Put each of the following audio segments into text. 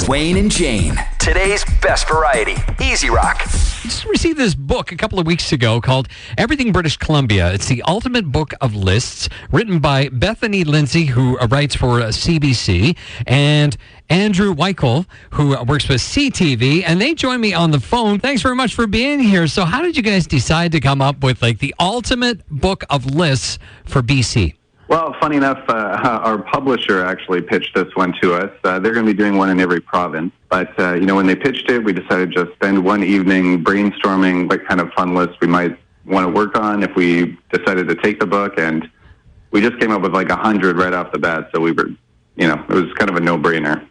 Wayne and Jane. Today's best variety. Easy Rock. Just received this book a couple of weeks ago called Everything British Columbia. It's the ultimate book of lists, written by Bethany, Lindsay, who writes for CBC, and Andrew Weichel, who works with CTV, and they join me on the phone. Thanks very much for being here. So how did you guys decide to come up with the ultimate book of lists for BC? Well, funny enough, our publisher actually pitched this one to us. They're going to be doing one in every province. But, when they pitched it, we decided to just spend one evening brainstorming what kind of fun list we might want to work on if we decided to take the book. And we just came up with 100 right off the bat. So we were, it was kind of a no-brainer.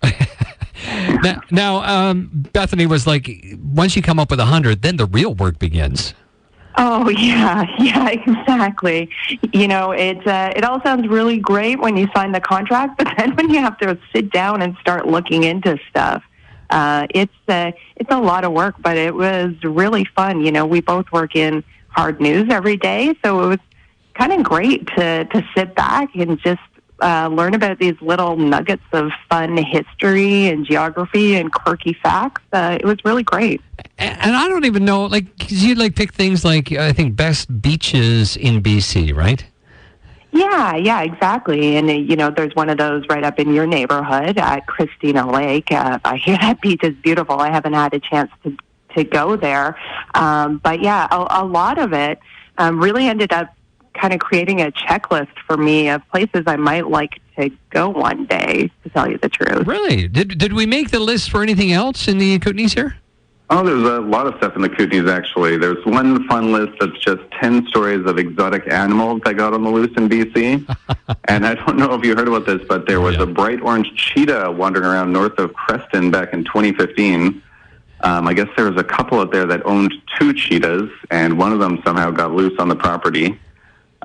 Now, Bethany was once you come up with 100, then the real work begins. Oh, yeah, exactly. It all sounds really great when you sign the contract, but then when you have to sit down and start looking into stuff, it's a lot of work, but it was really fun. We both work in hard news every day, so it was kind of great to sit back and just learn about these little nuggets of fun history and geography and quirky facts. It was really great. And I don't even know, because you pick things I think, best beaches in BC, right? Yeah, exactly. And, there's one of those right up in your neighborhood at Christina Lake. I hear that beach is beautiful. I haven't had a chance to go there. But, yeah, a lot of it really ended up kind of creating a checklist for me of places I might like to go one day, to tell you the truth. Really? Did we make the list for anything else in the Kootenays here? Oh, there's a lot of stuff in the Kootenays, actually. There's one fun list that's just 10 stories of exotic animals that got on the loose in BC. And I don't know if you heard about this, but there was a bright orange cheetah wandering around north of Creston back in 2015. I guess there was a couple out there that owned 2 cheetahs, and one of them somehow got loose on the property.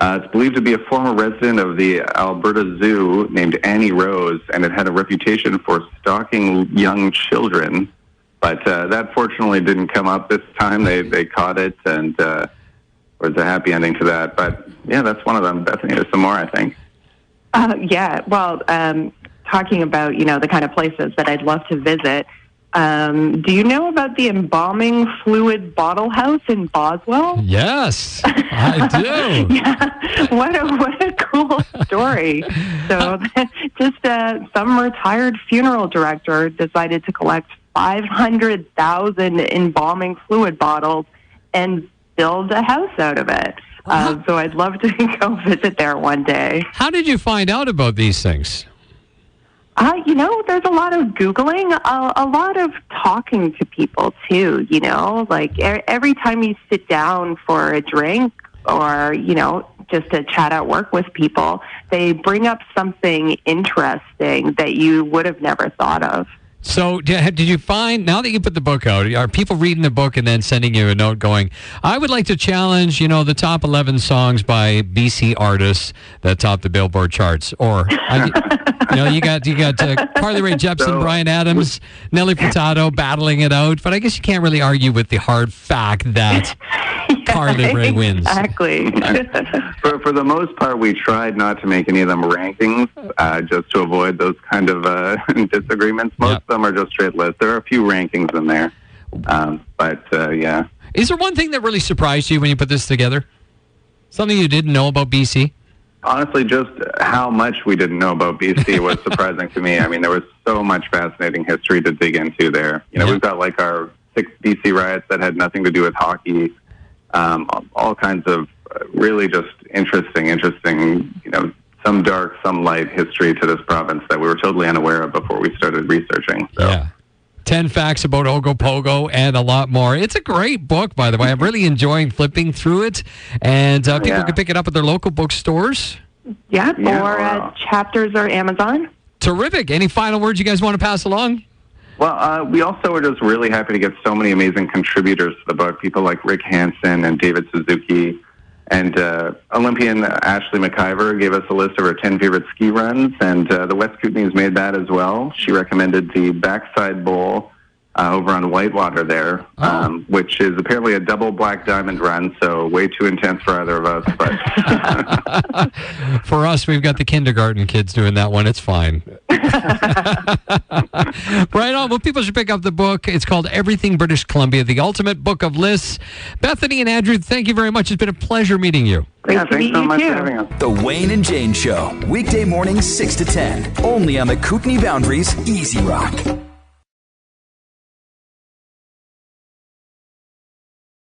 It's believed to be a former resident of the Alberta Zoo named Annie Rose, and it had a reputation for stalking young children. But that fortunately didn't come up this time. They caught it, and there was a happy ending to that. But, yeah, that's one of them. Bethany, there's some more, I think. Talking about, the kind of places that I'd love to visit, do you know about the embalming fluid bottle house in Boswell? Yes, I do. Yeah, what a cool story. So just some retired funeral director decided to collect 500,000 embalming fluid bottles and build a house out of it. So I'd love to go visit there one day. How did you find out about these things? There's a lot of Googling, a lot of talking to people, too, every time you sit down for a drink or, just to chat at work with people, they bring up something interesting that you would have never thought of. So did you find, now that you put the book out, are people reading the book and then sending you a note going, I would like to challenge, the top 11 songs by BC artists that top the Billboard charts? Or, you got Carly Rae Jepsen, Bryan Adams, Nelly Furtado battling it out. But I guess you can't really argue with the hard fact that Carly Rae wins. Exactly. For the most part, we tried not to make any of them rankings, just to avoid those kind of disagreements. Most of them are just straight lists. There are a few rankings in there, but yeah. Is there one thing that really surprised you when you put this together? Something you didn't know about BC? Honestly, just how much we didn't know about BC was surprising to me. I mean, there was so much fascinating history to dig into there. We've got our 6 BC riots that had nothing to do with hockey. All kinds of really just interesting, some dark, some light history to this province that we were totally unaware of before we started researching. So. Yeah. 10 facts about Ogopogo and a lot more. It's a great book, by the way. I'm really enjoying flipping through it. And people can pick it up at their local bookstores. Yeah, or Chapters or Amazon. Terrific. Any final words you guys want to pass along? Well, we also were just really happy to get so many amazing contributors to the book. People like Rick Hansen and David Suzuki. And Olympian Ashley McIver gave us a list of her 10 favorite ski runs, and the West Kootenays made that as well. She recommended the Backside Bowl, over on Whitewater there, which is apparently a double black diamond run, so way too intense for either of us. But for us, we've got the kindergarten kids doing that one. It's fine. Right on. Well, people should pick up the book. It's called Everything British Columbia, The Ultimate Book of Lists. Bethany and Andrew, thank you very much. It's been a pleasure meeting you. Great to meet thanks so you much too. for having us. The Wayne and Jane Show, weekday mornings 6 to 10, only on the Kootenai Boundaries Easy Rock.